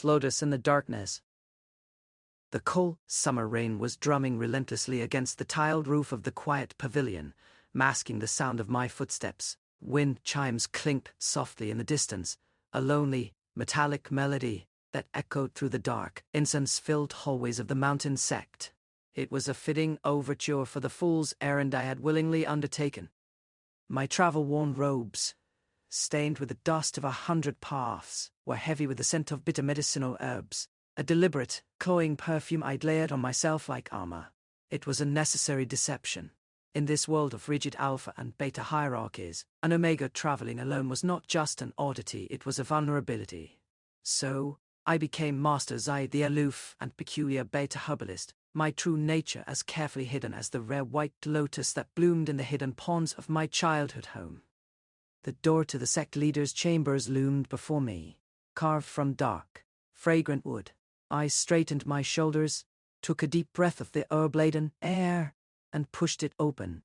Lotus in the darkness. The cold summer rain was drumming relentlessly against the tiled roof of the quiet pavilion, masking the sound of my footsteps. Wind chimes clinked softly in the distance, a lonely, metallic melody that echoed through the dark, incense-filled hallways of the mountain sect. It was a fitting overture for the fool's errand I had willingly undertaken. My travel-worn robes, stained with the dust of 100 paths, were heavy with the scent of bitter medicinal herbs, a deliberate, cloying perfume I'd layered on myself like armor. It was a necessary deception. In this world of rigid alpha and beta hierarchies, an omega traveling alone was not just an oddity, it was a vulnerability. So, I became Master Zai, the aloof and peculiar beta herbalist, my true nature as carefully hidden as the rare white lotus that bloomed in the hidden ponds of my childhood home. The door to the sect leader's chambers loomed before me, carved from dark, fragrant wood. I straightened my shoulders, took a deep breath of the herb-laden air, and pushed it open.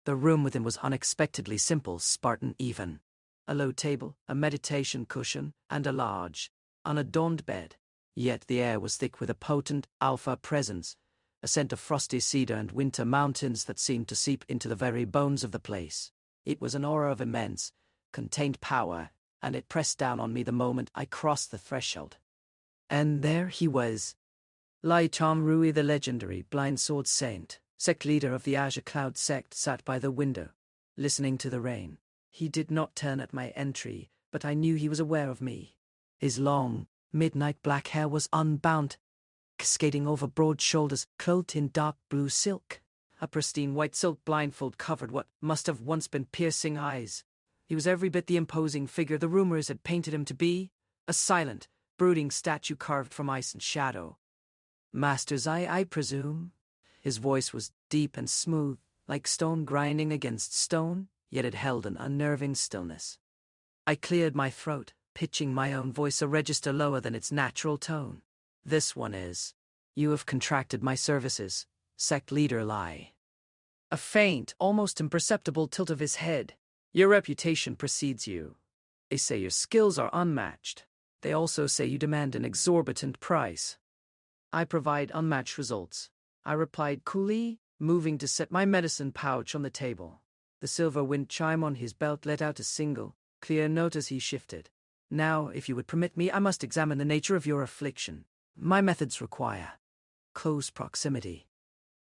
The room within was unexpectedly simple, Spartan even. A low table, a meditation cushion, and a large, unadorned bed. Yet the air was thick with a potent alpha presence, a scent of frosty cedar and winter mountains that seemed to seep into the very bones of the place. It was an aura of immense, contained power, and it pressed down on me the moment I crossed the threshold. And there he was. Lai Tom Rui, the legendary blind sword saint, sect leader of the Azure Cloud sect, sat by the window, listening to the rain. He did not turn at my entry, but I knew he was aware of me. His long, midnight black hair was unbound, cascading over broad shoulders, clothed in dark blue silk. A pristine white silk blindfold covered what must have once been piercing eyes. He was every bit the imposing figure the rumors had painted him to be, a silent, brooding statue carved from ice and shadow. Master Zai, I presume? His voice was deep and smooth, like stone grinding against stone, yet it held an unnerving stillness. I cleared my throat, pitching my own voice a register lower than its natural tone. This one is. You have contracted my services, sect leader Lai. A faint, almost imperceptible tilt of his head. Your reputation precedes you. They say your skills are unmatched. They also say you demand an exorbitant price. I provide unmatched results, I replied coolly, moving to set my medicine pouch on the table. The silver wind chime on his belt let out a single, clear note as he shifted. Now, if you would permit me, I must examine the nature of your affliction. My methods require close proximity.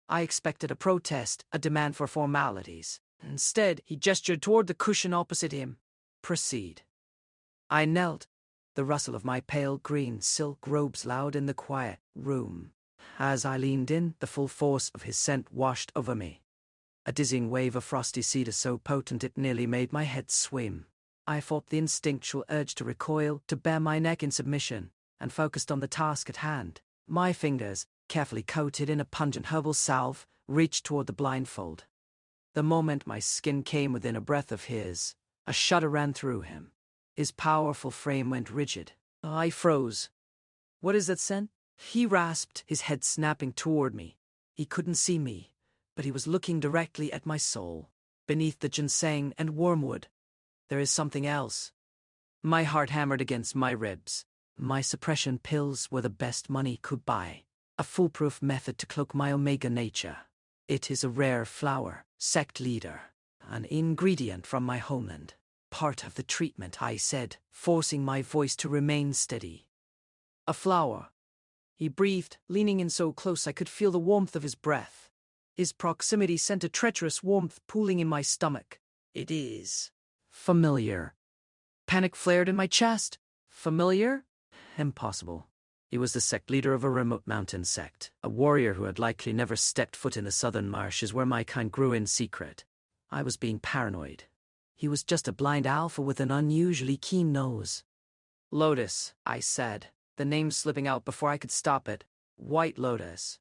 I expected a protest, a demand for formalities. Instead, he gestured toward the cushion opposite him. Proceed. I knelt, the rustle of my pale green silk robes loud in the quiet room. As I leaned in, the full force of his scent washed over me. A dizzying wave of frosty cedar so potent it nearly made my head swim. I fought the instinctual urge to recoil, to bare my neck in submission, and focused on the task at hand. My fingers, carefully coated in a pungent herbal salve, reached toward the blindfold. The moment my skin came within a breath of his, a shudder ran through him. His powerful frame went rigid. I froze. What is that scent? He rasped, his head snapping toward me. He couldn't see me, but he was looking directly at my soul. Beneath the ginseng and wormwood, there is something else. My heart hammered against my ribs. My suppression pills were the best money could buy. A foolproof method to cloak my omega nature. It is a rare flower, sect leader. An ingredient from my homeland. Part of the treatment, I said, forcing my voice to remain steady. A flower. He breathed, leaning in so close I could feel the warmth of his breath. His proximity sent a treacherous warmth pooling in my stomach. It is familiar. Panic flared in my chest. Familiar? Impossible. He was the sect leader of a remote mountain sect, a warrior who had likely never stepped foot in the southern marshes where my kind grew in secret. I was being paranoid. He was just a blind alpha with an unusually keen nose. Lotus, I said, the name slipping out before I could stop it. White Lotus.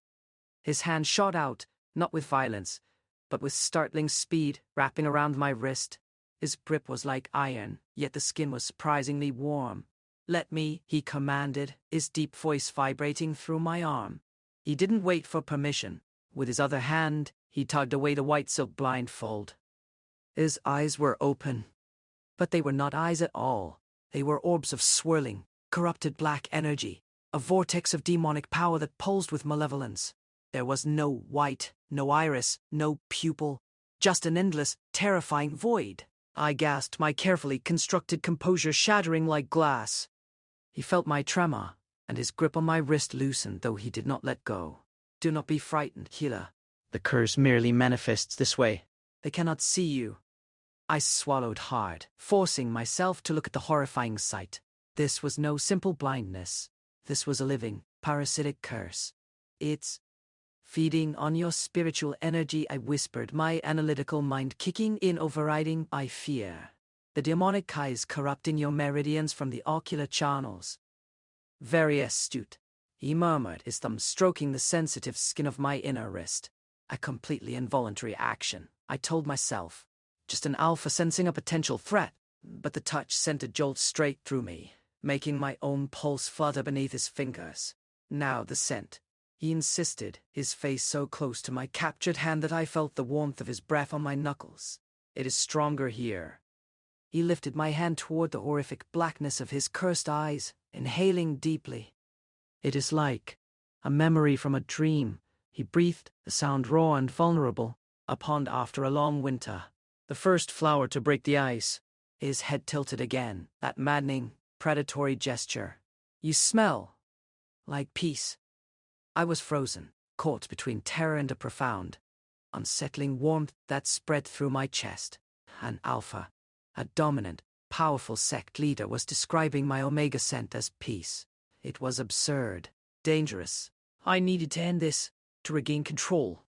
His hand shot out, not with violence, but with startling speed, wrapping around my wrist. His grip was like iron, yet the skin was surprisingly warm. Let me, he commanded, his deep voice vibrating through my arm. He didn't wait for permission. With his other hand, he tugged away the white silk blindfold. His eyes were open. But they were not eyes at all. They were orbs of swirling, corrupted black energy, a vortex of demonic power that pulsed with malevolence. There was no white, no iris, no pupil, just an endless, terrifying void. I gasped, my carefully constructed composure shattering like glass. He felt my tremor, and his grip on my wrist loosened, though he did not let go. Do not be frightened, healer. The curse merely manifests this way. They cannot see you. I swallowed hard, forcing myself to look at the horrifying sight. This was no simple blindness. This was a living, parasitic curse. It's feeding on your spiritual energy, I whispered, my analytical mind kicking in, overriding my fear. The demonic Kai is corrupting your meridians from the ocular channels. Very astute, he murmured, his thumb stroking the sensitive skin of my inner wrist. A completely involuntary action, I told myself. Just an alpha sensing a potential threat, but the touch sent a jolt straight through me, making my own pulse flutter beneath his fingers. Now the scent. He insisted, his face so close to my captured hand that I felt the warmth of his breath on my knuckles. It is stronger here. He lifted my hand toward the horrific blackness of his cursed eyes, inhaling deeply. It is like a memory from a dream, he breathed, the sound raw and vulnerable, a pond after a long winter. The first flower to break the ice. His head tilted again, that maddening, predatory gesture. You smell like peace. I was frozen, caught between terror and a profound, unsettling warmth that spread through my chest. An alpha, a dominant, powerful sect leader, was describing my omega scent as peace. It was absurd, dangerous. I needed to end this, to regain control.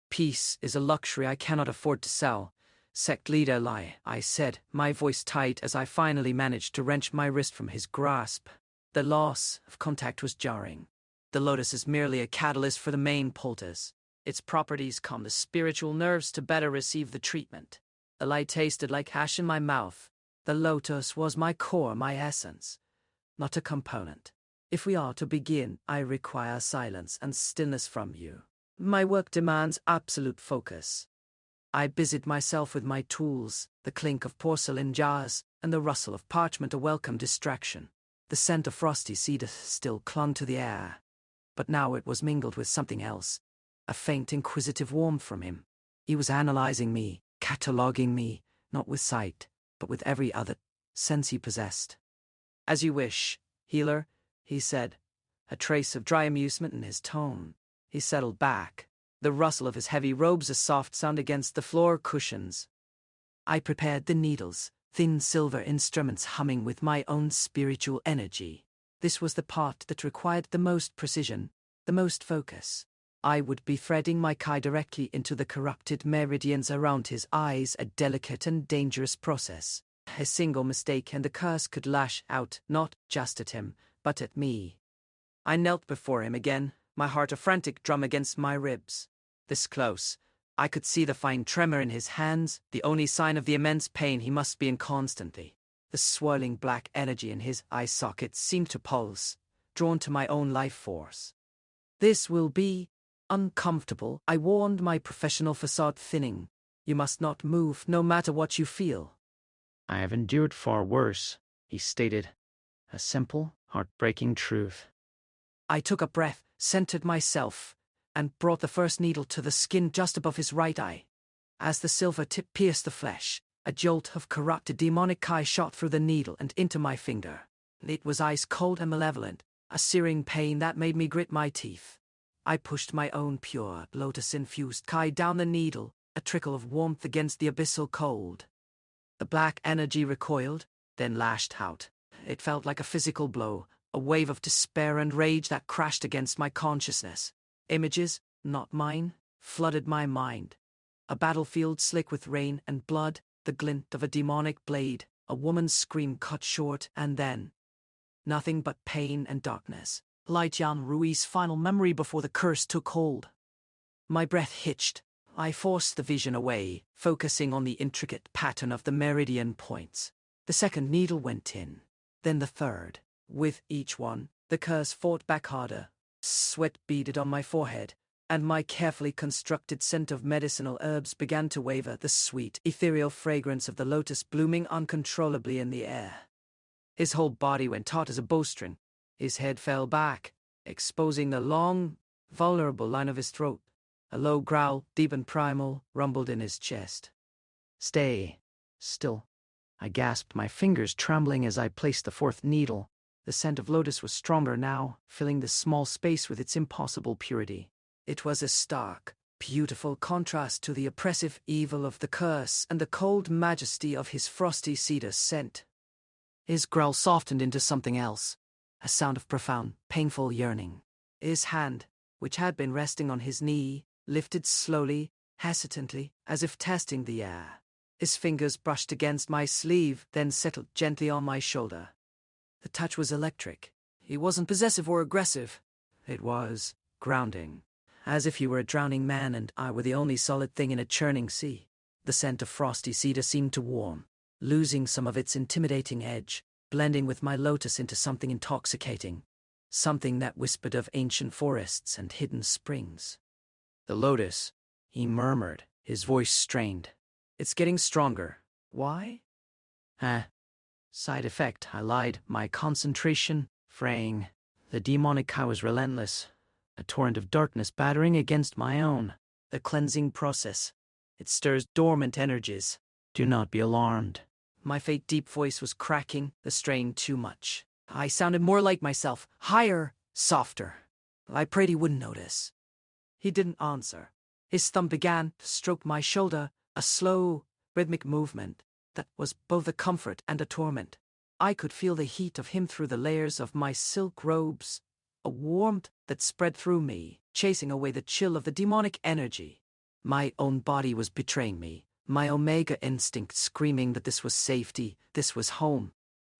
Peace is a luxury I cannot afford to sell. Sect leader lie, I said, my voice tight as I finally managed to wrench my wrist from his grasp. The loss of contact was jarring. The lotus is merely a catalyst for the main poultice. Its properties calm the spiritual nerves to better receive the treatment. The light tasted like hash in my mouth. The lotus was my core, my essence, not a component. If we are to begin, I require silence and stillness from you. My work demands absolute focus. I busied myself with my tools, the clink of porcelain jars, and the rustle of parchment, a welcome distraction. The scent of frosty cedar still clung to the air. But now it was mingled with something else, a faint inquisitive warmth from him. He was analyzing me, cataloguing me, not with sight, but with every other sense he possessed. As you wish, healer, he said, a trace of dry amusement in his tone. He settled back, the rustle of his heavy robes a soft sound against the floor cushions. I prepared the needles, thin silver instruments humming with my own spiritual energy. This was the part that required the most precision, the most focus. I would be threading my Kai directly into the corrupted meridians around his eyes, a delicate and dangerous process. A single mistake and the curse could lash out, not just at him, but at me. I knelt before him again, my heart a frantic drum against my ribs. This close, I could see the fine tremor in his hands, the only sign of the immense pain he must be in constantly. The swirling black energy in his eye sockets seemed to pulse, drawn to my own life force. This will be uncomfortable, I warned, my professional facade thinning. You must not move, no matter what you feel. I have endured far worse, he stated. A simple, heartbreaking truth. I took a breath, centered myself, and brought the first needle to the skin just above his right eye. As the silver tip pierced the flesh, a jolt of corrupted demonic Kai shot through the needle and into my finger. It was ice cold and malevolent, a searing pain that made me grit my teeth. I pushed my own pure, lotus-infused Kai down the needle, a trickle of warmth against the abyssal cold. The black energy recoiled, then lashed out. It felt like a physical blow, a wave of despair and rage that crashed against my consciousness. Images, not mine, flooded my mind. A battlefield slick with rain and blood, the glint of a demonic blade, a woman's scream cut short, and then nothing but pain and darkness. Light Yan Rui's final memory before the curse took hold. My breath hitched. I forced the vision away, focusing on the intricate pattern of the meridian points. The second needle went in, then the third. With each one, the curse fought back harder. Sweat beaded on my forehead, and my carefully constructed scent of medicinal herbs began to waver, the sweet, ethereal fragrance of the lotus blooming uncontrollably in the air. His whole body went taut as a bowstring. His head fell back, exposing the long, vulnerable line of his throat. A low growl, deep and primal, rumbled in his chest. "Stay still," I gasped, my fingers trembling as I placed the fourth needle. The scent of lotus was stronger now, filling the small space with its impossible purity. It was a stark, beautiful contrast to the oppressive evil of the curse and the cold majesty of his frosty cedar scent. His growl softened into something else, a sound of profound, painful yearning. His hand, which had been resting on his knee, lifted slowly, hesitantly, as if testing the air. His fingers brushed against my sleeve, then settled gently on my shoulder. The touch was electric. He wasn't possessive or aggressive. It was grounding, as if he were a drowning man and I were the only solid thing in a churning sea. The scent of frosty cedar seemed to warm, losing some of its intimidating edge, blending with my lotus into something intoxicating, something that whispered of ancient forests and hidden springs. "The lotus," he murmured, his voice strained. "It's getting stronger. Why?" Side effect, I lied, my concentration fraying. The demonic high was relentless, a torrent of darkness battering against my own. The cleansing process. It stirs dormant energies. Do not be alarmed. My faint deep voice was cracking, the strain too much. I sounded more like myself, higher, softer. I prayed he wouldn't notice. He didn't answer. His thumb began to stroke my shoulder, a slow, rhythmic movement that was both a comfort and a torment. I could feel the heat of him through the layers of my silk robes, a warmth that spread through me, chasing away the chill of the demonic energy. My own body was betraying me, my omega instinct screaming that this was safety, this was home.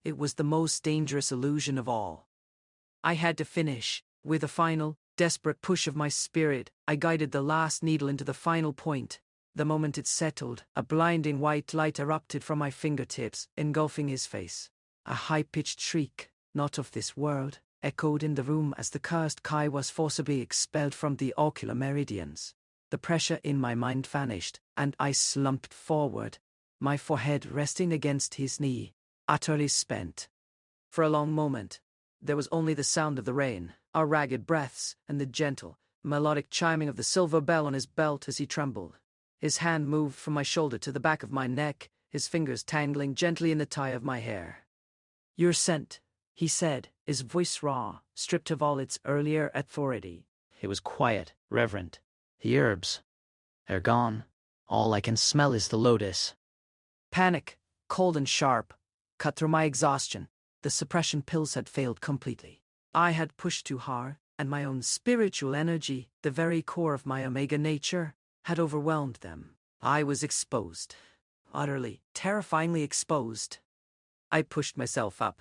It was the most dangerous illusion of all. I had to finish. With a final, desperate push of my spirit, I guided the last needle into the final point. The moment it settled, a blinding white light erupted from my fingertips, engulfing his face. A high-pitched shriek, not of this world, echoed in the room as the cursed Kai was forcibly expelled from the ocular meridians. The pressure in my mind vanished, and I slumped forward, my forehead resting against his knee, utterly spent. For a long moment, there was only the sound of the rain, our ragged breaths, and the gentle, melodic chiming of the silver bell on his belt as he trembled. His hand moved from my shoulder to the back of my neck, his fingers tangling gently in the tie of my hair. "Your scent," he said, his voice raw, stripped of all its earlier authority. It was quiet, reverent. "The herbs, they're gone. All I can smell is the lotus." Panic, cold and sharp, cut through my exhaustion. The suppression pills had failed completely. I had pushed too hard, and my own spiritual energy, the very core of my omega nature, had overwhelmed them. I was exposed. Utterly, terrifyingly exposed. I pushed myself up,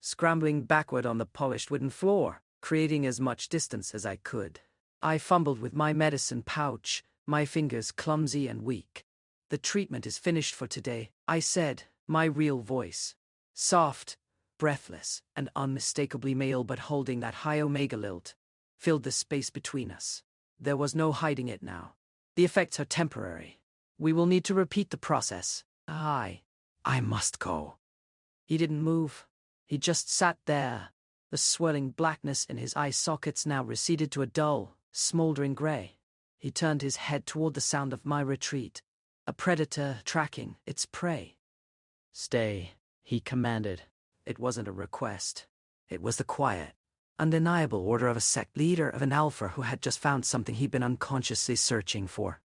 scrambling backward on the polished wooden floor, creating as much distance as I could. I fumbled with my medicine pouch, my fingers clumsy and weak. "The treatment is finished for today," I said, my real voice. Soft, breathless, and unmistakably male, but holding that high omega lilt, filled the space between us. There was no hiding it now. "The effects are temporary. We will need to repeat the process. I must go." He didn't move. He just sat there. The swirling blackness in his eye sockets now receded to a dull, smoldering gray. He turned his head toward the sound of my retreat, a predator tracking its prey. "Stay," he commanded. It wasn't a request. It was the quiet, undeniable order of a sect leader, of an alpha who had just found something he'd been unconsciously searching for.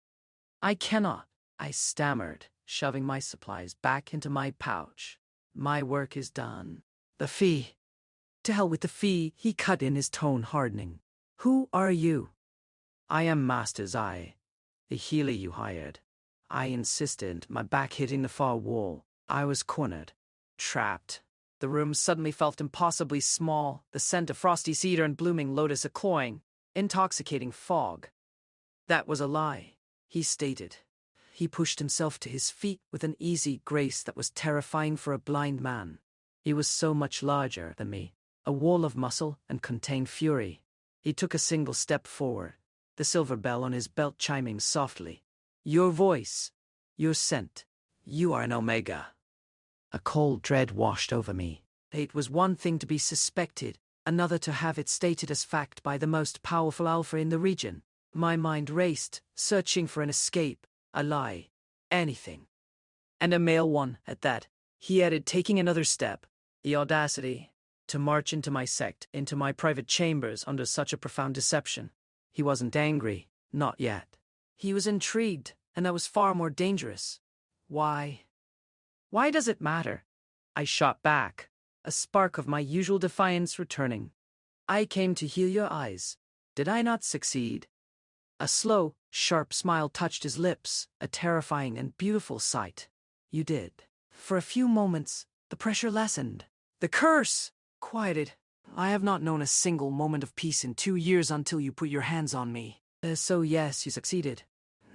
"I cannot," I stammered, shoving my supplies back into my pouch. "My work is done. The fee." "To hell with the fee," he cut in, his tone hardening. "Who are you?" "I am Master's Eye, the healer you hired." I insisted, my back hitting the far wall. I was cornered, trapped. The room suddenly felt impossibly small, the scent of frosty cedar and blooming lotus a cloying, intoxicating fog. "That was a lie," he stated. He pushed himself to his feet with an easy grace that was terrifying for a blind man. He was so much larger than me, a wall of muscle and contained fury. He took a single step forward, the silver bell on his belt chiming softly. "Your voice, your scent, you are an omega." A cold dread washed over me. It was one thing to be suspected, another to have it stated as fact by the most powerful alpha in the region. My mind raced, searching for an escape, a lie, anything. And a male one, at that, he added, taking another step. The audacity to march into my sect, into my private chambers under such a profound deception. He wasn't angry, not yet. He was intrigued, and that was far more dangerous. Why? Why does it matter? I shot back, a spark of my usual defiance returning. I came to heal your eyes. Did I not succeed? A slow, sharp smile touched his lips, a terrifying and beautiful sight. You did. For a few moments, the pressure lessened. The curse quieted. I have not known a single moment of peace in 2 years until you put your hands on me. So yes, you succeeded.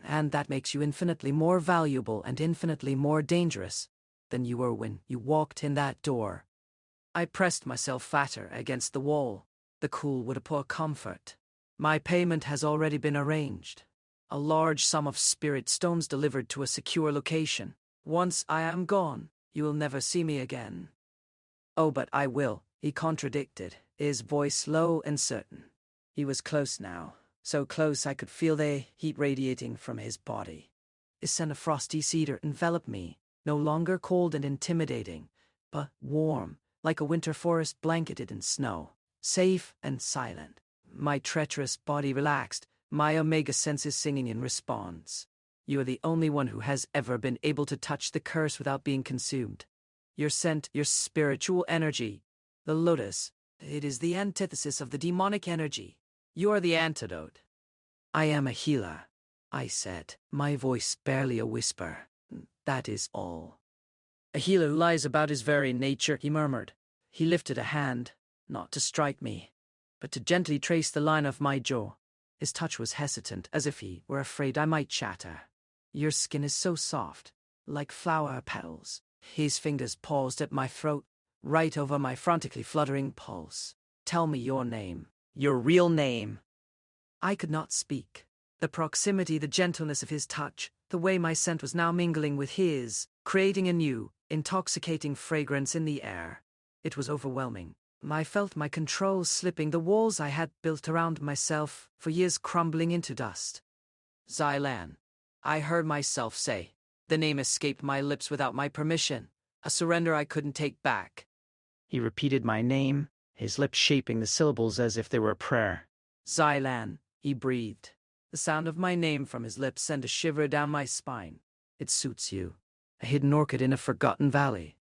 And that makes you infinitely more valuable and infinitely more dangerous than you were when you walked in that door. I pressed myself fatter against the wall. The cool would pour comfort. My payment has already been arranged. A large sum of spirit stones delivered to a secure location. Once I am gone, you will never see me again. Oh, but I will, he contradicted, his voice low and certain. He was close now, so close I could feel the heat radiating from his body. A scent of frosty cedar enveloped me, no longer cold and intimidating, but warm, like a winter forest blanketed in snow, safe and silent. My treacherous body relaxed, my omega senses singing in response. You are the only one who has ever been able to touch the curse without being consumed. Your scent, your spiritual energy, the lotus, it is the antithesis of the demonic energy. You are the antidote. I am a healer, I said, my voice barely a whisper. That is all. A healer lies about his very nature, he murmured. He lifted a hand, not to strike me, but to gently trace the line of my jaw. His touch was hesitant, as if he were afraid I might shatter. Your skin is so soft, like flower petals. His fingers paused at my throat, right over my frantically fluttering pulse. Tell me your name, your real name. I could not speak. The proximity, the gentleness of his touch, the way my scent was now mingling with his, creating a new, intoxicating fragrance in the air. It was overwhelming. I felt my control slipping, the walls I had built around myself for years crumbling into dust. Xilan, I heard myself say. The name escaped my lips without my permission, a surrender I couldn't take back. He repeated my name, his lips shaping the syllables as if they were a prayer. Xilan, he breathed. The sound of my name from his lips sent a shiver down my spine. It suits you, a hidden orchid in a forgotten valley.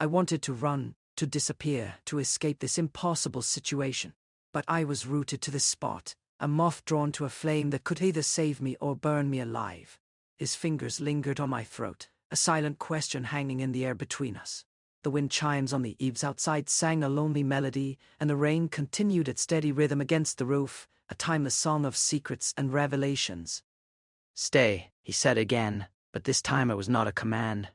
I wanted to run, to disappear, to escape this impossible situation. But I was rooted to the spot, a moth drawn to a flame that could either save me or burn me alive. His fingers lingered on my throat, a silent question hanging in the air between us. The wind chimes on the eaves outside sang a lonely melody, and the rain continued its steady rhythm against the roof, a timeless song of secrets and revelations. Stay, he said again, but this time it was not a command.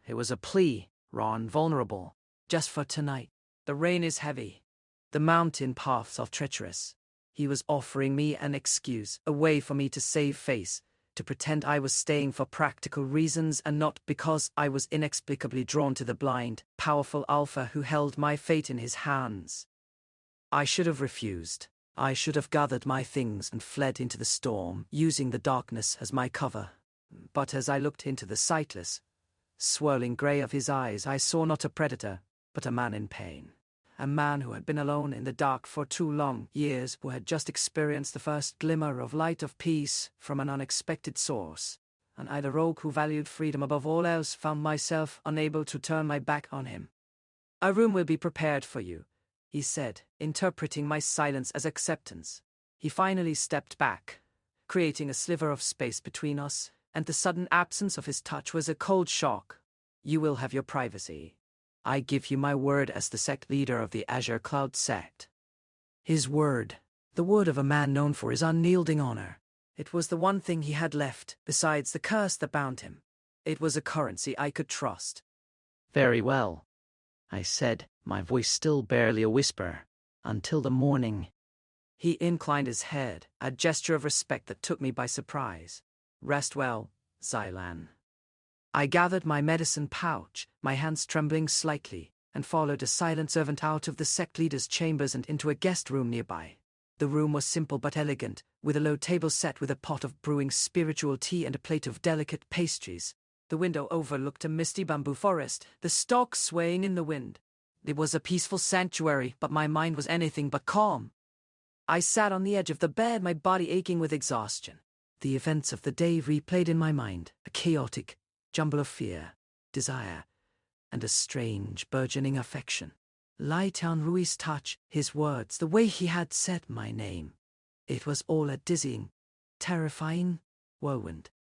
It was a plea, raw and vulnerable. Just for tonight. The rain is heavy. The mountain paths are treacherous. He was offering me an excuse, a way for me to save face, to pretend I was staying for practical reasons and not because I was inexplicably drawn to the blind, powerful alpha who held my fate in his hands. I should have refused. I should have gathered my things and fled into the storm, using the darkness as my cover. But as I looked into the sightless, swirling grey of his eyes, I saw not a predator, but a man in pain. A man who had been alone in the dark for 2 long years, who had just experienced the first glimmer of light of peace from an unexpected source. And I, the rogue who valued freedom above all else, found myself unable to turn my back on him. A room will be prepared for you, he said, interpreting my silence as acceptance. He finally stepped back, creating a sliver of space between us, and the sudden absence of his touch was a cold shock. You will have your privacy. I give you my word as the sect leader of the Azure Cloud sect. His word, the word of a man known for his unyielding honor. It was the one thing he had left, besides the curse that bound him. It was a currency I could trust. Very well, I said, my voice still barely a whisper. Until the morning. He inclined his head, a gesture of respect that took me by surprise. Rest well, Xilan. I gathered my medicine pouch, my hands trembling slightly. and followed a silent servant out of the sect leader's chambers and into a guest room nearby. The room was simple but elegant, with a low table set with a pot of brewing spiritual tea and a plate of delicate pastries. The window overlooked a misty bamboo forest, the stalks swaying in the wind. It was a peaceful sanctuary, but my mind was anything but calm. I sat on the edge of the bed, my body aching with exhaustion. The events of the day replayed in my mind, a chaotic jumble of fear, desire, and a strange, burgeoning affection. Lai Tianrui's touch, his words, the way he had said my name. It was all a dizzying, terrifying whirlwind.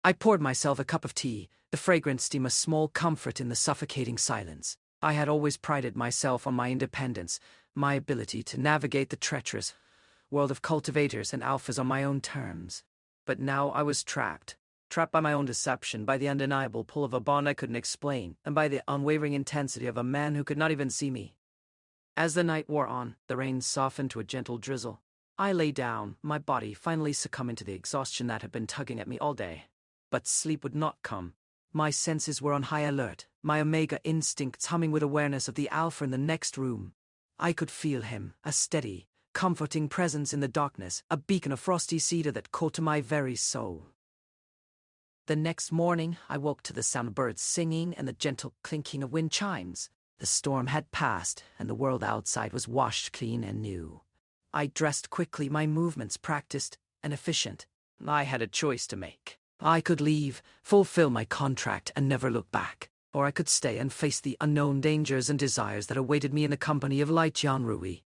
I poured myself a cup of tea, the fragrant steam a small comfort in the suffocating silence. I had always prided myself on my independence, my ability to navigate the treacherous world of cultivators and alphas on my own terms. But now I was trapped by my own deception, by the undeniable pull of a bond I couldn't explain, and by the unwavering intensity of a man who could not even see me. As the night wore on, the rain softened to a gentle drizzle. I lay down, my body finally succumbing to the exhaustion that had been tugging at me all day. But sleep would not come. My senses were on high alert, my omega instincts humming with awareness of the alpha in the next room. I could feel him, a steady, comforting presence in the darkness, a beacon of frosty cedar that called to my very soul. The next morning, I woke to the sound of birds singing and the gentle clinking of wind chimes. The storm had passed, and the world outside was washed clean and new. I dressed quickly, my movements practiced and efficient. I had a choice to make. I could leave, fulfill my contract, and never look back. Or I could stay and face the unknown dangers and desires that awaited me in the company of Lai Tianrui.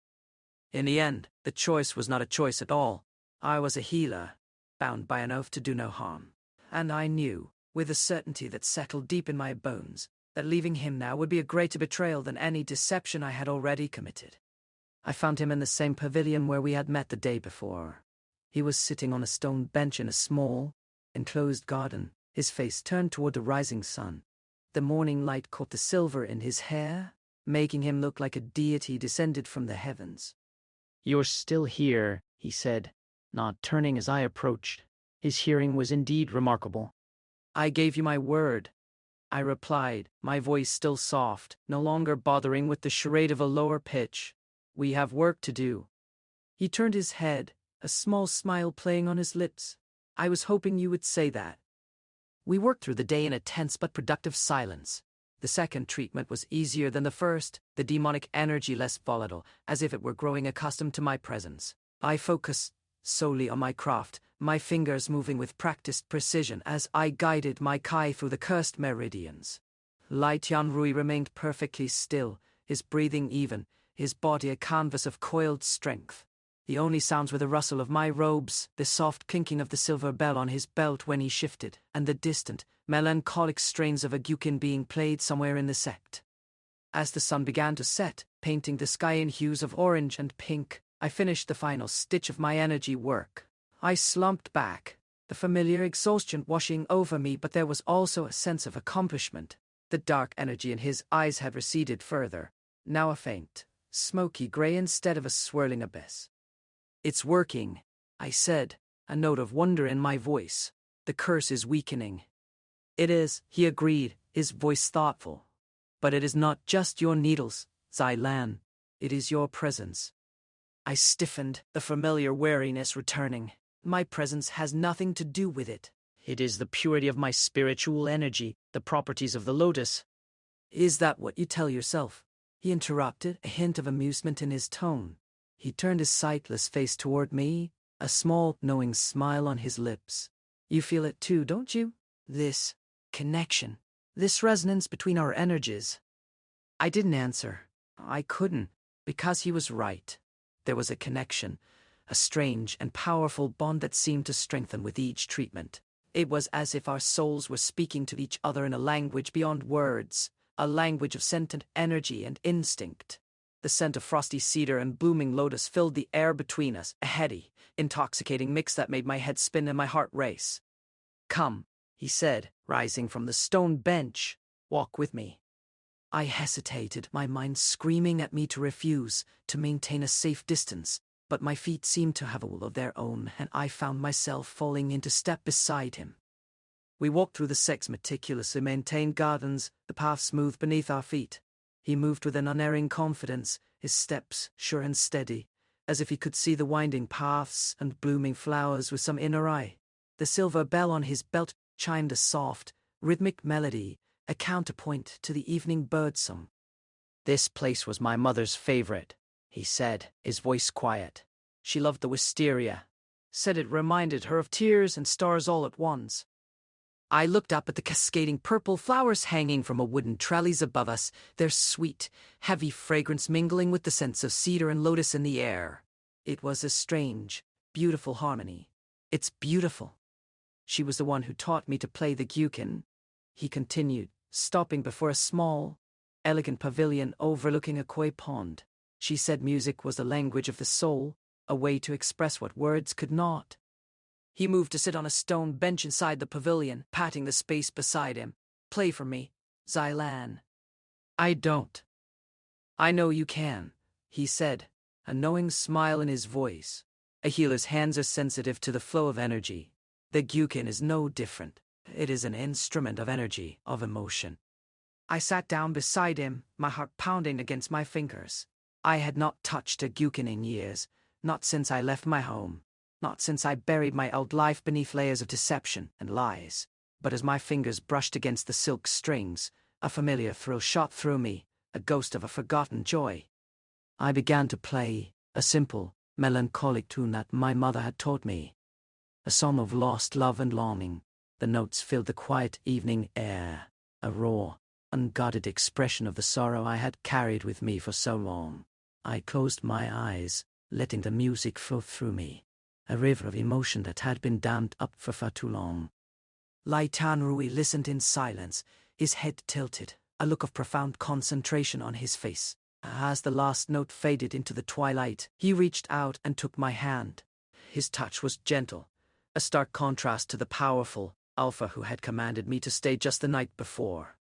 In the end, the choice was not a choice at all. I was a healer, bound by an oath to do no harm. And I knew, with a certainty that settled deep in my bones, that leaving him now would be a greater betrayal than any deception I had already committed. I found him in the same pavilion where we had met the day before. He was sitting on a stone bench in a small, enclosed garden, his face turned toward the rising sun. The morning light caught the silver in his hair, making him look like a deity descended from the heavens. "You're still here," he said, not turning as I approached. His hearing was indeed remarkable. "I gave you my word," I replied, my voice still soft, no longer bothering with the charade of a lower pitch. "We have work to do." He turned his head, a small smile playing on his lips. "I was hoping you would say that." We worked through the day in a tense but productive silence. The second treatment was easier than the first, the demonic energy less volatile, as if it were growing accustomed to my presence. I focused solely on my craft, my fingers moving with practiced precision as I guided my Kai through the cursed meridians. Lai Tianrui remained perfectly still, his breathing even, his body a canvas of coiled strength. The only sounds were the rustle of my robes, the soft clinking of the silver bell on his belt when he shifted, and the distant, melancholic strains of a gyukin being played somewhere in the sect. As the sun began to set, painting the sky in hues of orange and pink, I finished the final stitch of my energy work. I slumped back, the familiar exhaustion washing over me, but there was also a sense of accomplishment. The dark energy in his eyes had receded further, now a faint, smoky gray instead of a swirling abyss. "It's working," I said, a note of wonder in my voice. "The curse is weakening." "It is," he agreed, his voice thoughtful. "But it is not just your needles, Zai Lan. It is your presence." I stiffened, the familiar wariness returning. "My presence has nothing to do with it." "It is the purity of my spiritual energy, the properties of the lotus." "Is that what you tell yourself?" he interrupted, a hint of amusement in his tone. He turned his sightless face toward me, a small, knowing smile on his lips. "You feel it too, don't you? This connection, this resonance between our energies." I didn't answer. I couldn't, because he was right. There was a connection, a strange and powerful bond that seemed to strengthen with each treatment. It was as if our souls were speaking to each other in a language beyond words, a language of sentient energy and instinct. The scent of frosty cedar and blooming lotus filled the air between us, a heady, intoxicating mix that made my head spin and my heart race. "Come," he said, rising from the stone bench. "Walk with me." I hesitated, my mind screaming at me to refuse, to maintain a safe distance, but my feet seemed to have a will of their own, and I found myself falling into step beside him. We walked through the sect's meticulously maintained gardens, the path smooth beneath our feet. He moved with an unerring confidence, his steps sure and steady, as if he could see the winding paths and blooming flowers with some inner eye. The silver bell on his belt chimed a soft, rhythmic melody, a counterpoint to the evening birdsong. "This place was my mother's favorite," he said, his voice quiet. "She loved the wisteria. Said it reminded her of tears and stars all at once." I looked up at the cascading purple flowers hanging from a wooden trellis above us, their sweet, heavy fragrance mingling with the scents of cedar and lotus in the air. It was a strange, beautiful harmony. "It's beautiful. She was the one who taught me to play the gyukin," he continued, stopping before a small, elegant pavilion overlooking a koi pond. "She said music was the language of the soul, a way to express what words could not." He moved to sit on a stone bench inside the pavilion, patting the space beside him. "Play for me, Xilan." "I don't." "I know you can," he said, a knowing smile in his voice. "A healer's hands are sensitive to the flow of energy. The gyukin is no different. It is an instrument of energy, of emotion." I sat down beside him, my heart pounding against my fingers. I had not touched a gyukin in years, not since I left my home. Not since I buried my old life beneath layers of deception and lies. But as my fingers brushed against the silk strings, a familiar thrill shot through me, a ghost of a forgotten joy. I began to play a simple, melancholic tune that my mother had taught me. A song of lost love and longing. The notes filled the quiet evening air, a raw, unguarded expression of the sorrow I had carried with me for so long. I closed my eyes, letting the music flow through me. A river of emotion that had been dammed up for far too long. Lai Tanrui listened in silence, his head tilted, a look of profound concentration on his face. As the last note faded into the twilight, he reached out and took my hand. His touch was gentle, a stark contrast to the powerful Alpha who had commanded me to stay just the night before.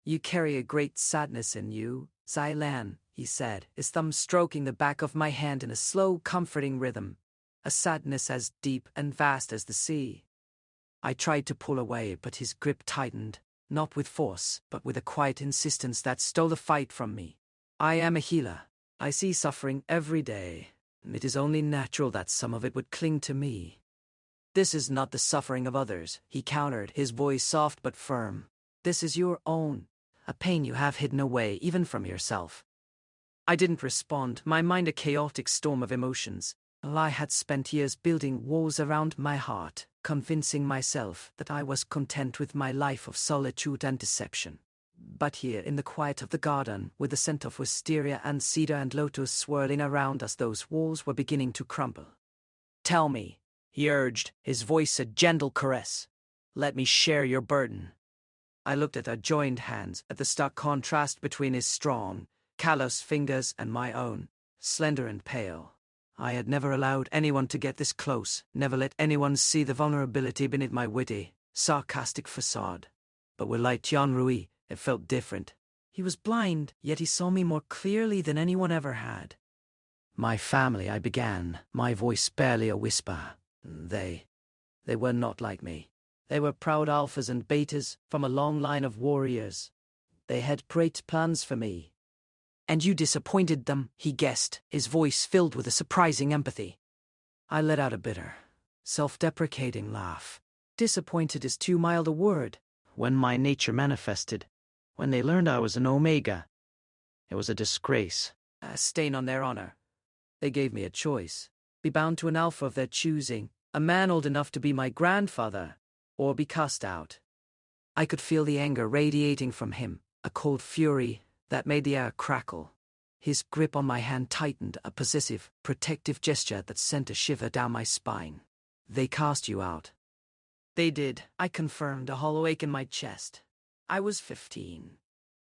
"You carry a great sadness in you, Xilan," he said, his thumb stroking the back of my hand in a slow, comforting rhythm. "A sadness as deep and vast as the sea." I tried to pull away, but his grip tightened, not with force, but with a quiet insistence that stole the fight from me. "I am a healer. I see suffering every day, and it is only natural that some of it would cling to me." "This is not the suffering of others," he countered, his voice soft but firm. "This is your own, a pain you have hidden away even from yourself." I didn't respond, my mind a chaotic storm of emotions. I had spent years building walls around my heart, convincing myself that I was content with my life of solitude and deception. But here, in the quiet of the garden, with the scent of wisteria and cedar and lotus swirling around us, those walls were beginning to crumble. "Tell me," he urged, his voice a gentle caress. "Let me share your burden." I looked at our joined hands, at the stark contrast between his strong, callous fingers and my own, slender and pale. I had never allowed anyone to get this close, never let anyone see the vulnerability beneath my witty, sarcastic facade. But with Lai Tianrui, it felt different. He was blind, yet he saw me more clearly than anyone ever had. "My family," I began, my voice barely a whisper. They were not like me. They were proud alphas and betas from a long line of warriors. They had great plans for me. "And you disappointed them," he guessed, his voice filled with a surprising empathy. I let out a bitter, self-deprecating laugh. Disappointed is too mild a word. "When my nature manifested, when they learned I was an Omega, it was a disgrace. A stain on their honor. They gave me a choice. Be bound to an alpha of their choosing, a man old enough to be my grandfather, or be cast out." I could feel the anger radiating from him, a cold fury that made the air crackle. His grip on my hand tightened, a possessive, protective gesture that sent a shiver down my spine. "They cast you out." "They did," I confirmed, a hollow ache in my chest. "I was 15.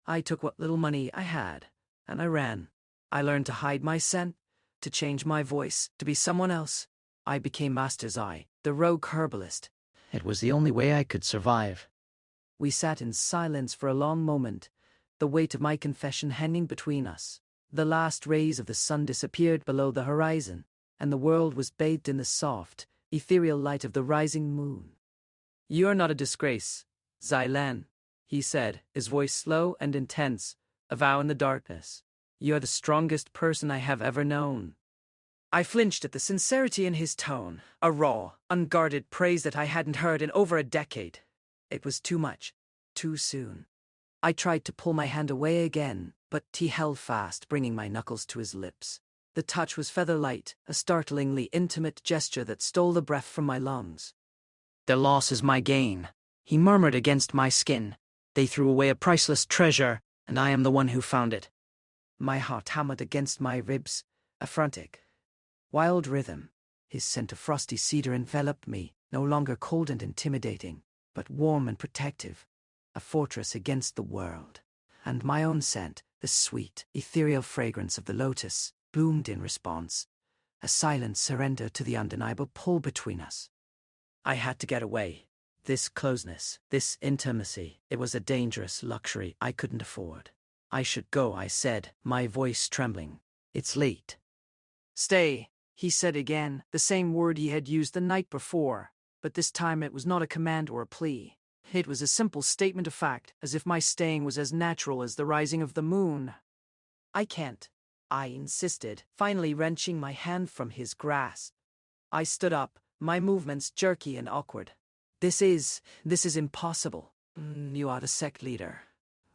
I took what little money I had, and I ran. I learned to hide my scent, to change my voice, to be someone else. I became Master's Eye, the rogue herbalist." It was the only way I could survive. We sat in silence for a long moment, the weight of my confession hanging between us. The last rays of the sun disappeared below the horizon, and the world was bathed in the soft, ethereal light of the rising moon. "You're not a disgrace, Xilan," he said, his voice slow and intense, a vow in the darkness. You are the strongest person I have ever known. I flinched at the sincerity in his tone, a raw, unguarded praise that I hadn't heard in over a decade. It was too much, too soon. I tried to pull my hand away again, but he held fast, bringing my knuckles to his lips. The touch was feather-light, a startlingly intimate gesture that stole the breath from my lungs. "Their loss is my gain," he murmured against my skin. "They threw away a priceless treasure, and I am the one who found it." My heart hammered against my ribs, a frantic, wild rhythm. His scent of frosty cedar enveloped me, no longer cold and intimidating, but warm and protective, a fortress against the world. And my own scent, the sweet, ethereal fragrance of the lotus, bloomed in response, a silent surrender to the undeniable pull between us. I had to get away. This closeness, this intimacy, it was a dangerous luxury I couldn't afford. "I should go," I said, my voice trembling. "It's late." "Stay," he said again, the same word he had used the night before, but this time it was not a command or a plea. It was a simple statement of fact, as if my staying was as natural as the rising of the moon. "I can't," I insisted, finally wrenching my hand from his grasp. I stood up, my movements jerky and awkward. This is impossible. You are the sect leader.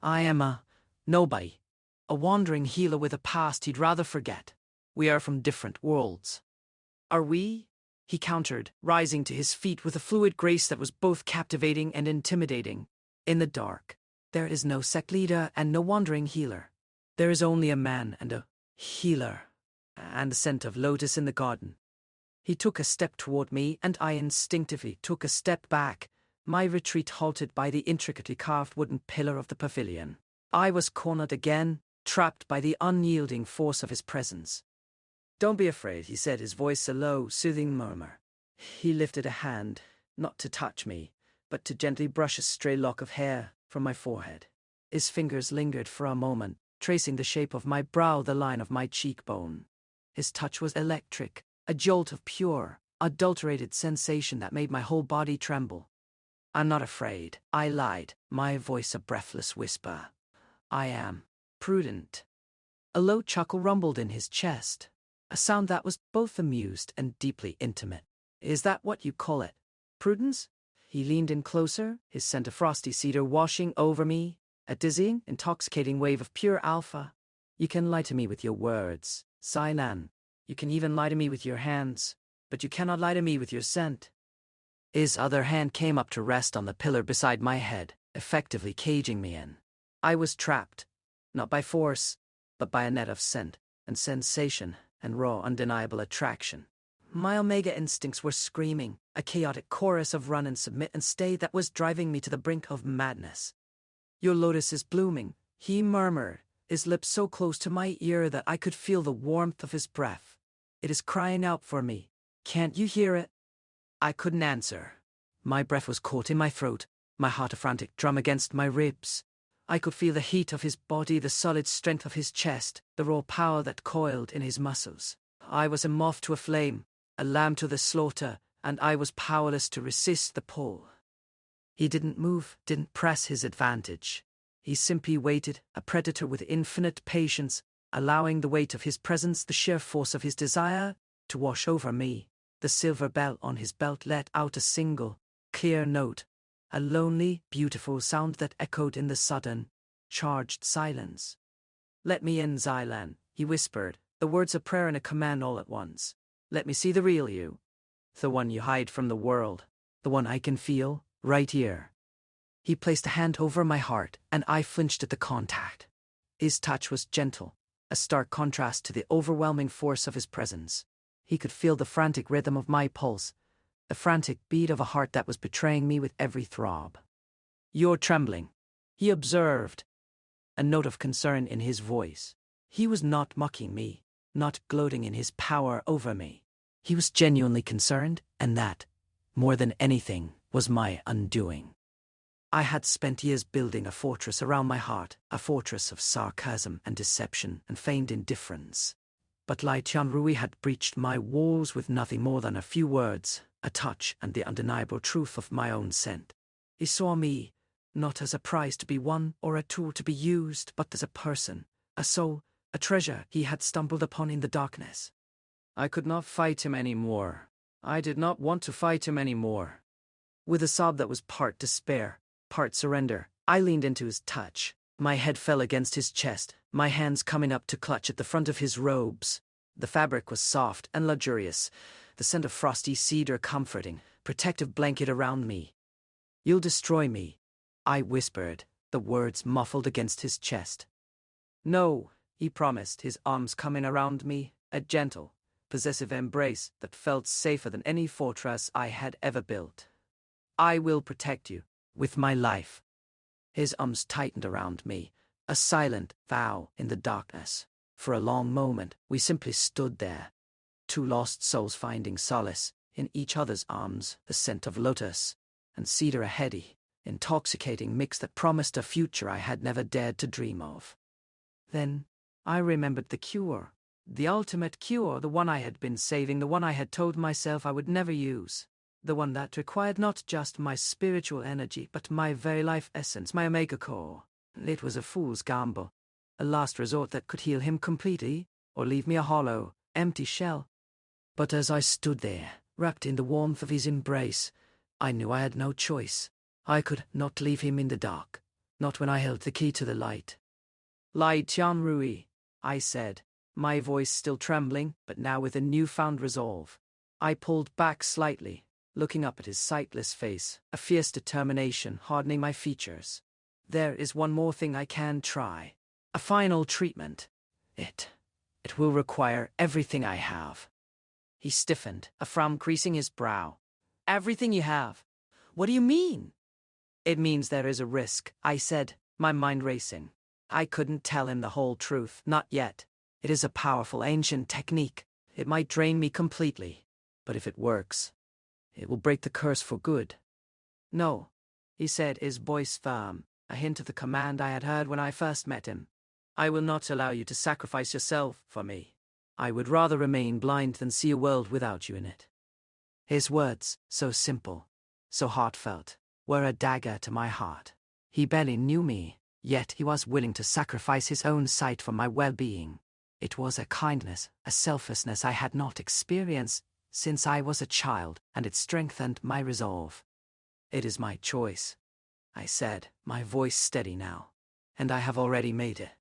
I am a nobody, a wandering healer with a past he'd rather forget. We are from different worlds." "Are we?" he countered, rising to his feet with a fluid grace that was both captivating and intimidating. "In the dark, there is no sect leader and no wandering healer. There is only a man and a healer, and the scent of lotus in the garden." He took a step toward me, and I instinctively took a step back, my retreat halted by the intricately carved wooden pillar of the pavilion. I was cornered again, trapped by the unyielding force of his presence. "Don't be afraid," he said, his voice a low, soothing murmur. He lifted a hand, not to touch me, but to gently brush a stray lock of hair from my forehead. His fingers lingered for a moment, tracing the shape of my brow, the line of my cheekbone. His touch was electric, a jolt of pure, adulterated sensation that made my whole body tremble. "I'm not afraid," I lied, my voice a breathless whisper. "I am prudent." A low chuckle rumbled in his chest, a sound that was both amused and deeply intimate. "Is that what you call it? Prudence?" He leaned in closer, his scent of frosty cedar washing over me, a dizzying, intoxicating wave of pure alpha. "You can lie to me with your words, Silan. You can even lie to me with your hands, but you cannot lie to me with your scent." His other hand came up to rest on the pillar beside my head, effectively caging me in. I was trapped, not by force, but by a net of scent and sensation and raw, undeniable attraction. My omega instincts were screaming, a chaotic chorus of run and submit and stay that was driving me to the brink of madness. "Your lotus is blooming," he murmured, his lips so close to my ear that I could feel the warmth of his breath. "It is crying out for me. Can't you hear it?" I couldn't answer. My breath was caught in my throat, my heart a frantic drum against my ribs. I could feel the heat of his body, the solid strength of his chest, the raw power that coiled in his muscles. I was a moth to a flame, a lamb to the slaughter, and I was powerless to resist the pull. He didn't move, didn't press his advantage. He simply waited, a predator with infinite patience, allowing the weight of his presence, the sheer force of his desire, to wash over me. The silver bell on his belt let out a single, clear note, a lonely, beautiful sound that echoed in the sudden, charged silence. "Let me in, Zylan," he whispered, the words a prayer and a command all at once. "Let me see the real you. The one you hide from the world. The one I can feel, right here." He placed a hand over my heart, and I flinched at the contact. His touch was gentle, a stark contrast to the overwhelming force of his presence. He could feel the frantic rhythm of my pulse, the frantic beat of a heart that was betraying me with every throb. "You're trembling," he observed, a note of concern in his voice. He was not mocking me, not gloating in his power over me. He was genuinely concerned, and that, more than anything, was my undoing. I had spent years building a fortress around my heart, a fortress of sarcasm and deception and feigned indifference. But Lai Tianrui had breached my walls with nothing more than a few words, a touch, and the undeniable truth of my own scent. He saw me, not as a prize to be won or a tool to be used, but as a person, a soul, a treasure he had stumbled upon in the darkness. I could not fight him any more. I did not want to fight him any more. With a sob that was part despair, part surrender, I leaned into his touch. My head fell against his chest, my hands coming up to clutch at the front of his robes. The fabric was soft and luxurious, the scent of frosty cedar comforting, protective blanket around me. "You'll destroy me," I whispered, the words muffled against his chest. "No," he promised, his arms coming around me, a gentle, possessive embrace that felt safer than any fortress I had ever built. "I will protect you, with my life." His arms tightened around me, a silent vow in the darkness. For a long moment, we simply stood there, two lost souls finding solace in each other's arms, the scent of lotus and cedar, a heady, intoxicating mix that promised a future I had never dared to dream of. Then I remembered the cure, the ultimate cure, the one I had been saving, the one I had told myself I would never use, the one that required not just my spiritual energy, but my very life essence, my omega core. It was a fool's gamble, a last resort that could heal him completely, or leave me a hollow, empty shell. But as I stood there, wrapped in the warmth of his embrace, I knew I had no choice. I could not leave him in the dark, not when I held the key to the light. "Lai Tianrui," I said, my voice still trembling, but now with a newfound resolve. I pulled back slightly, looking up at his sightless face, a fierce determination hardening my features. "There is one more thing I can try. A final treatment. It will require everything I have." He stiffened, a frown creasing his brow. "Everything you have? What do you mean?" "It means there is a risk," I said, my mind racing. I couldn't tell him the whole truth, not yet. It is a powerful ancient technique. It might drain me completely. But if it works, it will break the curse for good. "No," he said, his voice firm, a hint of the command I had heard when I first met him. "I will not allow you to sacrifice yourself for me. I would rather remain blind than see a world without you in it." His words, so simple, so heartfelt, were a dagger to my heart. He barely knew me, yet he was willing to sacrifice his own sight for my well-being. It was a kindness, a selflessness I had not experienced since I was a child, and it strengthened my resolve. "It is my choice," I said, my voice steady now, "and I have already made it."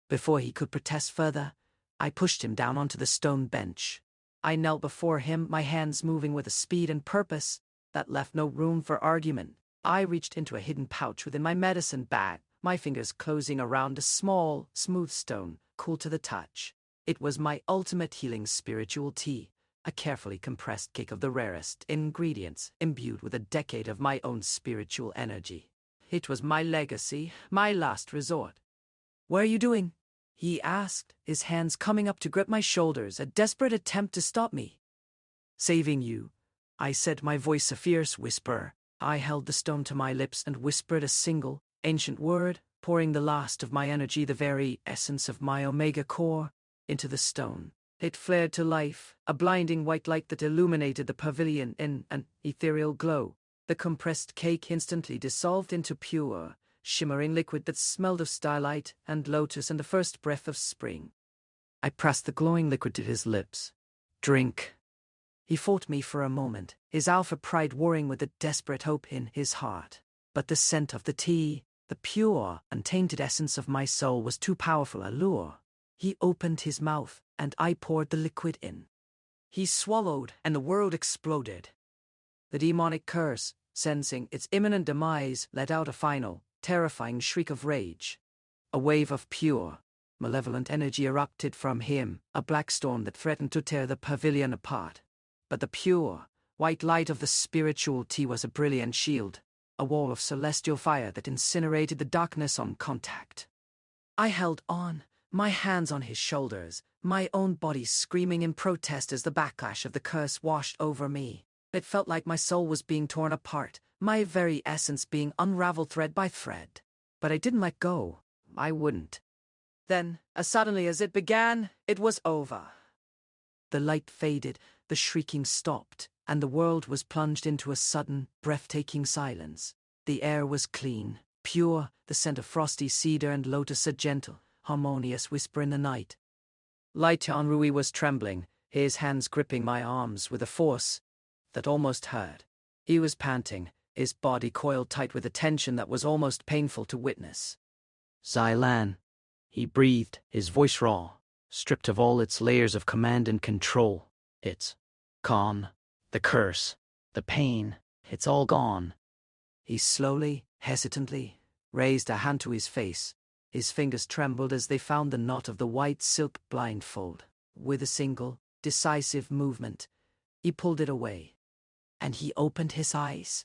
Before he could protest further, I pushed him down onto the stone bench. I knelt before him, my hands moving with a speed and purpose that left no room for argument. I reached into a hidden pouch within my medicine bag, my fingers closing around a small, smooth stone, cool to the touch. It was my ultimate healing spiritual tea, a carefully compressed cake of the rarest ingredients, imbued with a decade of my own spiritual energy. It was my legacy, my last resort. "What are you doing?" he asked, his hands coming up to grip my shoulders, a desperate attempt to stop me. "Saving you," I said, my voice a fierce whisper. I held the stone to my lips and whispered a single, ancient word, pouring the last of my energy, the very essence of my omega core, into the stone. It flared to life, a blinding white light that illuminated the pavilion in an ethereal glow. The compressed cake instantly dissolved into pure, shimmering liquid that smelled of starlight and lotus and the first breath of spring. I pressed the glowing liquid to his lips. "Drink." He fought me for a moment, his alpha pride warring with a desperate hope in his heart. But the scent of the tea, the pure, untainted essence of my soul, was too powerful a lure. He opened his mouth, and I poured the liquid in. He swallowed, and the world exploded. The demonic curse, sensing its imminent demise, let out a final, terrifying shriek of rage. A wave of pure, malevolent energy erupted from him, a black storm that threatened to tear the pavilion apart. But the pure, white light of the spiritual tea was a brilliant shield, a wall of celestial fire that incinerated the darkness on contact. I held on, my hands on his shoulders, my own body screaming in protest as the backlash of the curse washed over me. It felt like my soul was being torn apart, my very essence being unraveled thread by thread. But I didn't let go. I wouldn't. Then, as suddenly as it began, it was over. The light faded, the shrieking stopped, and the world was plunged into a sudden, breathtaking silence. The air was clean, pure, the scent of frosty cedar and lotus a gentle, harmonious whisper in the night. Lai Tianrui was trembling, his hands gripping my arms with a force that almost hurt. He was panting, his body coiled tight with a tension that was almost painful to witness. Xylan, he breathed, his voice raw, stripped of all its layers of command and control. It's gone. The curse, the pain, it's all gone. He slowly, hesitantly, raised a hand to his face. His fingers trembled as they found the knot of the white silk blindfold. With a single, decisive movement, he pulled it away. And he opened his eyes.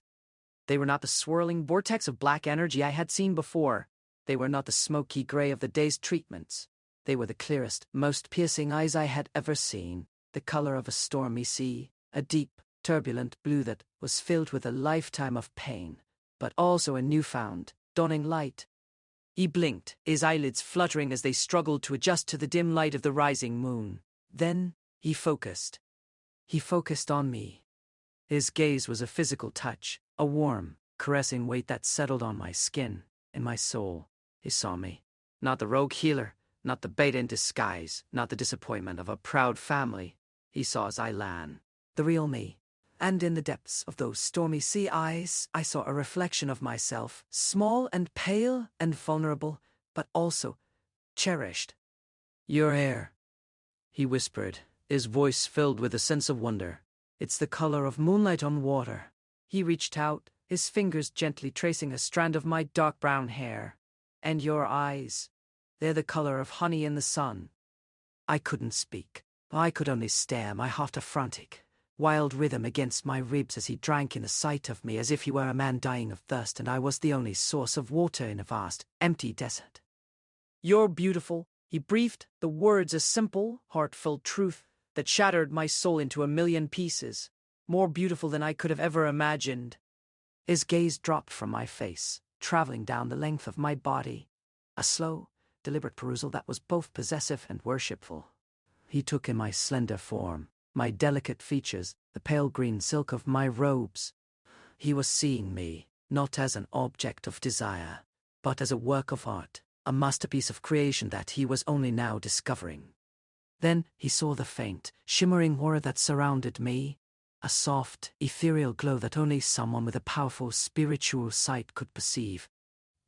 They were not the swirling vortex of black energy I had seen before. They were not the smoky gray of the day's treatments. They were the clearest, most piercing eyes I had ever seen, the color of a stormy sea, a deep, turbulent blue that was filled with a lifetime of pain, but also a newfound, dawning light. He blinked, his eyelids fluttering as they struggled to adjust to the dim light of the rising moon. Then, he focused. He focused on me. His gaze was a physical touch, a warm, caressing weight that settled on my skin, in my soul. He saw me. Not the rogue healer, not the beta in disguise, not the disappointment of a proud family. He saw Xylan, the real me. And in the depths of those stormy sea eyes, I saw a reflection of myself, small and pale and vulnerable, but also cherished. Your hair, he whispered, his voice filled with a sense of wonder. It's the color of moonlight on water. He reached out, his fingers gently tracing a strand of my dark brown hair. And your eyes, they're the color of honey in the sun. I couldn't speak. I could only stare, my heart a frantic, wild rhythm against my ribs as he drank in the sight of me as if he were a man dying of thirst and I was the only source of water in a vast, empty desert. You're beautiful, he breathed, the words a simple, heartfelt truth that shattered my soul into a million pieces, more beautiful than I could have ever imagined. His gaze dropped from my face, traveling down the length of my body, a slow, deliberate perusal that was both possessive and worshipful. He took in my slender form, my delicate features, the pale green silk of my robes. He was seeing me, not as an object of desire, but as a work of art, a masterpiece of creation that he was only now discovering. Then he saw the faint, shimmering aura that surrounded me, a soft, ethereal glow that only someone with a powerful spiritual sight could perceive.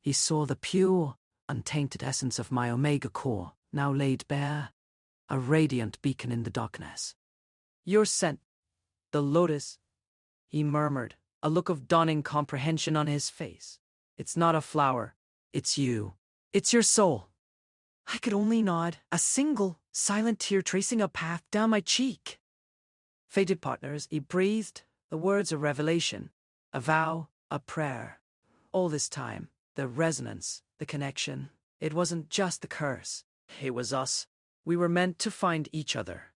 He saw the pure, untainted essence of my omega core, now laid bare, a radiant beacon in the darkness. Your scent, the lotus, he murmured, a look of dawning comprehension on his face. It's not a flower, it's you. It's your soul. I could only nod, a single, silent tear tracing a path down my cheek. Fated partners, he breathed, the words a revelation, a vow, a prayer. All this time, the resonance, the connection, it wasn't just the curse. It was us. We were meant to find each other.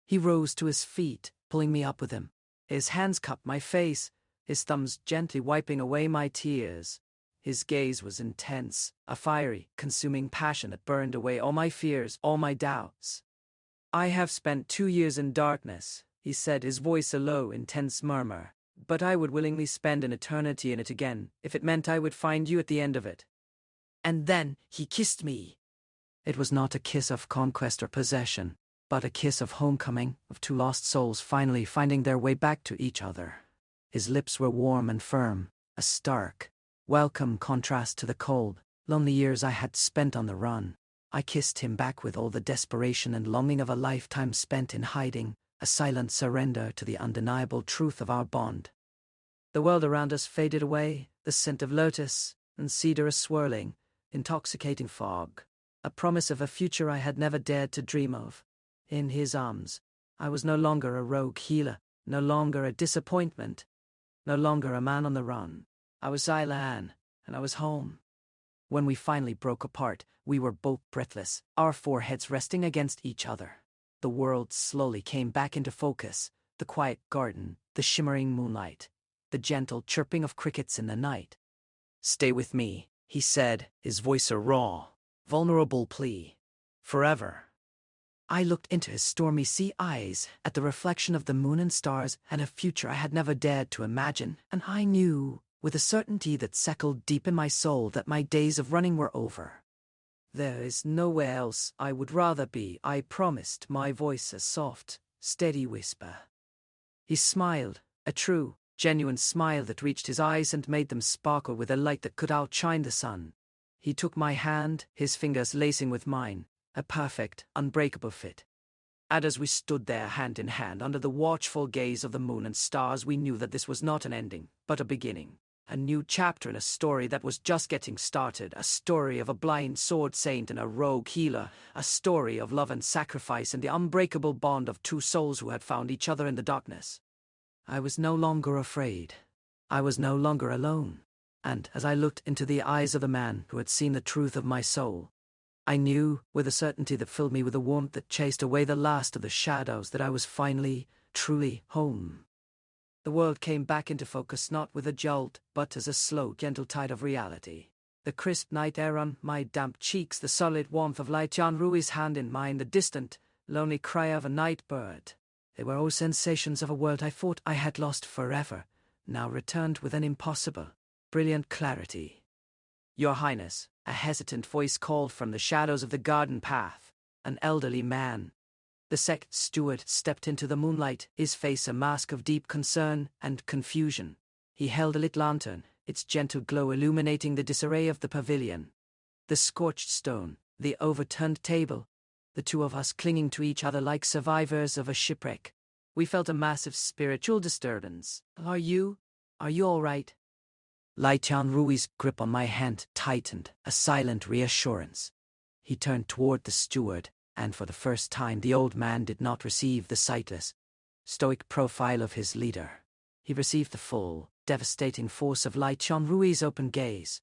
He rose to his feet, pulling me up with him. His hands cupped my face, his thumbs gently wiping away my tears. His gaze was intense, a fiery, consuming passion that burned away all my fears, all my doubts. I have spent 2 years in darkness, he said, his voice a low, intense murmur, but I would willingly spend an eternity in it again, if it meant I would find you at the end of it. And then he kissed me. It was not a kiss of conquest or possession, but a kiss of homecoming, of two lost souls finally finding their way back to each other. His lips were warm and firm, a stark, welcome contrast to the cold, lonely years I had spent on the run. I kissed him back with all the desperation and longing of a lifetime spent in hiding, a silent surrender to the undeniable truth of our bond. The world around us faded away, the scent of lotus and cedar a swirling, intoxicating fog, a promise of a future I had never dared to dream of. In his arms, I was no longer a rogue healer, no longer a disappointment, no longer a man on the run. I was Xylan, and I was home. When we finally broke apart, we were both breathless, our foreheads resting against each other. The world slowly came back into focus, the quiet garden, the shimmering moonlight, the gentle chirping of crickets in the night. Stay with me, he said, his voice a raw, vulnerable plea. Forever. I looked into his stormy sea eyes, at the reflection of the moon and stars, and a future I had never dared to imagine, and I knew, with a certainty that settled deep in my soul that my days of running were over. "There is nowhere else I would rather be," I promised, my voice a soft, steady whisper. He smiled, a true, genuine smile that reached his eyes and made them sparkle with a light that could outshine the sun. He took my hand, his fingers lacing with mine, a perfect, unbreakable fit. And as we stood there hand in hand under the watchful gaze of the moon and stars, we knew that this was not an ending, but a beginning. A new chapter in a story that was just getting started, a story of a blind sword saint and a rogue healer, a story of love and sacrifice and the unbreakable bond of two souls who had found each other in the darkness. I was no longer afraid. I was no longer alone. And as I looked into the eyes of the man who had seen the truth of my soul, I knew, with a certainty that filled me with a warmth that chased away the last of the shadows, that I was finally, truly home. The world came back into focus not with a jolt, but as a slow, gentle tide of reality. The crisp night air on my damp cheeks, the solid warmth of Lai Tianrui's hand in mine, the distant, lonely cry of a night bird. They were all sensations of a world I thought I had lost forever, now returned with an impossible, brilliant clarity. "Your Highness," a hesitant voice called from the shadows of the garden path. An elderly man. The sect steward stepped into the moonlight, his face a mask of deep concern and confusion. He held a lit lantern, its gentle glow illuminating the disarray of the pavilion. The scorched stone, the overturned table, the two of us clinging to each other like survivors of a shipwreck. We felt a massive spiritual disturbance. Are you all right?" Lai Tianrui's grip on my hand tightened, a silent reassurance. He turned toward the steward, and for the first time the old man did not receive the sightless, stoic profile of his leader. He received the full, devastating force of Lai Tianrui's open gaze.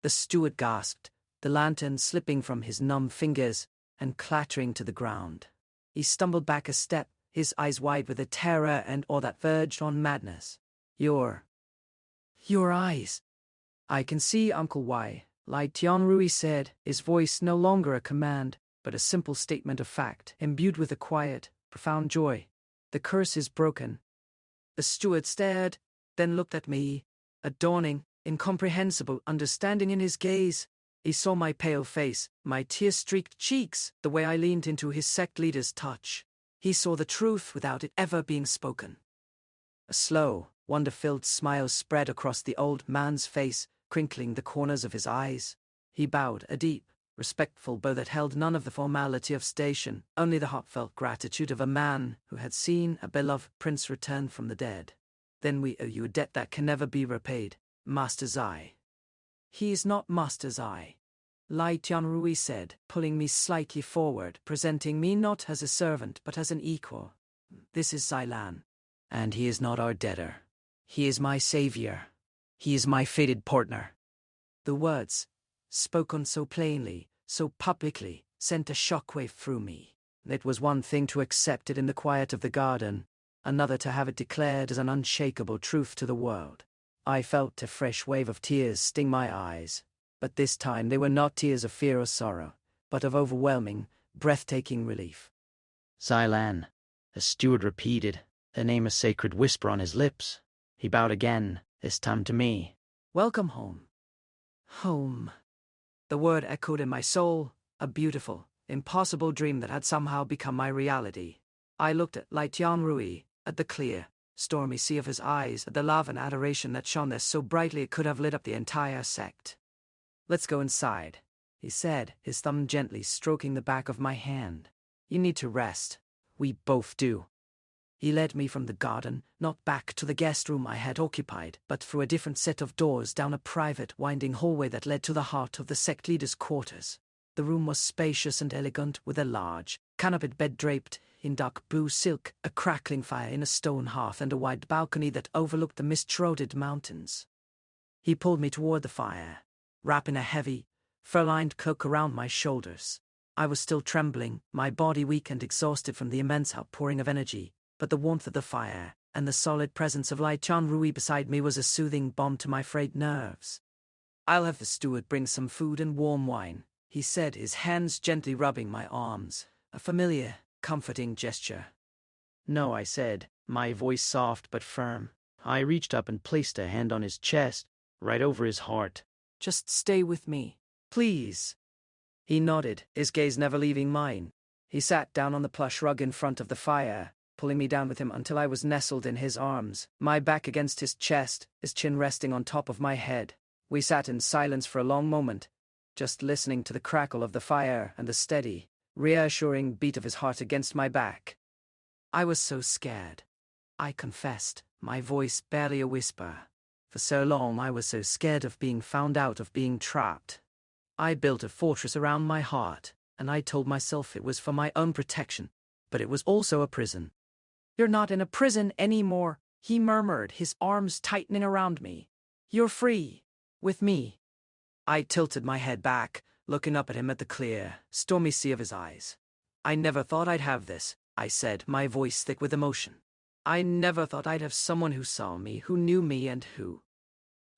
The steward gasped, the lantern slipping from his numb fingers and clattering to the ground. He stumbled back a step, his eyes wide with a terror and awe that verged on madness. Your eyes. "I can see, Uncle Wai," Lai Tianrui said, his voice no longer a command, but a simple statement of fact, imbued with a quiet, profound joy. "The curse is broken." The steward stared, then looked at me, a dawning, incomprehensible understanding in his gaze. He saw my pale face, my tear-streaked cheeks, the way I leaned into his sect leader's touch. He saw the truth without it ever being spoken. A slow, wonder-filled smile spread across the old man's face, crinkling the corners of his eyes. He bowed, a deep, respectful bow that held none of the formality of station, only the heartfelt gratitude of a man who had seen a beloved prince return from the dead. "Then we owe you a debt that can never be repaid, Master Zai." "He is not Master Zai," Lai Tianrui said, pulling me slightly forward, presenting me not as a servant but as an equal. "This is Zai Lan. And he is not our debtor. He is my savior. He is my fated partner." The words, spoken so plainly, so publicly, sent a shockwave through me. It was one thing to accept it in the quiet of the garden, another to have it declared as an unshakable truth to the world. I felt a fresh wave of tears sting my eyes, but this time they were not tears of fear or sorrow, but of overwhelming, breathtaking relief. "Zai Lan," the steward repeated, the name a sacred whisper on his lips. He bowed again, this time to me. "Welcome home." Home. The word echoed in my soul, a beautiful, impossible dream that had somehow become my reality. I looked at Lai Tianrui, at the clear, stormy sea of his eyes, at the love and adoration that shone there so brightly it could have lit up the entire sect. "Let's go inside," he said, his thumb gently stroking the back of my hand. "You need to rest. We both do." He led me from the garden, not back to the guest room I had occupied, but through a different set of doors down a private, winding hallway that led to the heart of the sect leader's quarters. The room was spacious and elegant, with a large, canopied bed draped in dark blue silk, a crackling fire in a stone hearth, and a wide balcony that overlooked the mist-shrouded mountains. He pulled me toward the fire, wrapping a heavy, fur-lined cloak around my shoulders. I was still trembling, my body weak and exhausted from the immense outpouring of energy, but the warmth of the fire, and the solid presence of Lai Tianrui beside me was a soothing balm to my frayed nerves. "I'll have the steward bring some food and warm wine," he said, his hands gently rubbing my arms, a familiar, comforting gesture. "No," I said, my voice soft but firm. I reached up and placed a hand on his chest, right over his heart. Just stay with me. Please. He nodded, his gaze never leaving mine. He sat down on the plush rug in front of the fire, pulling me down with him until I was nestled in his arms, my back against his chest, his chin resting on top of my head. We sat in silence for a long moment, just listening to the crackle of the fire and the steady, reassuring beat of his heart against my back. I was so scared. I confessed, my voice barely a whisper. For so long I was so scared of being found out, of being trapped. I built a fortress around my heart, and I told myself it was for my own protection, but it was also a prison. You're not in a prison anymore, he murmured, his arms tightening around me. You're free. With me. I tilted my head back, looking up at him at the clear, stormy sea of his eyes. I never thought I'd have this, I said, my voice thick with emotion. I never thought I'd have someone who saw me, who knew me, and who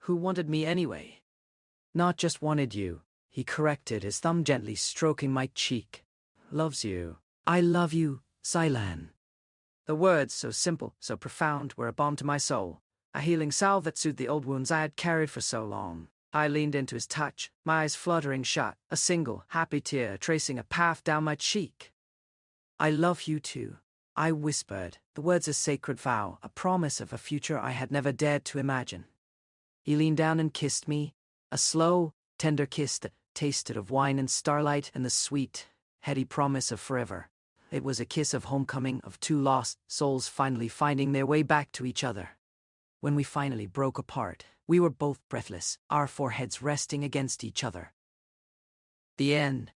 wanted me anyway. Not just wanted you, he corrected, his thumb gently stroking my cheek. Loves you. I love you, Silan. The words, so simple, so profound, were a balm to my soul, a healing salve that soothed the old wounds I had carried for so long. I leaned into his touch, my eyes fluttering shut, a single, happy tear tracing a path down my cheek. I love you too, I whispered, the words a sacred vow, a promise of a future I had never dared to imagine. He leaned down and kissed me, a slow, tender kiss that tasted of wine and starlight and the sweet, heady promise of forever. It was a kiss of homecoming, of two lost souls finally finding their way back to each other. When we finally broke apart, we were both breathless, our foreheads resting against each other. The end.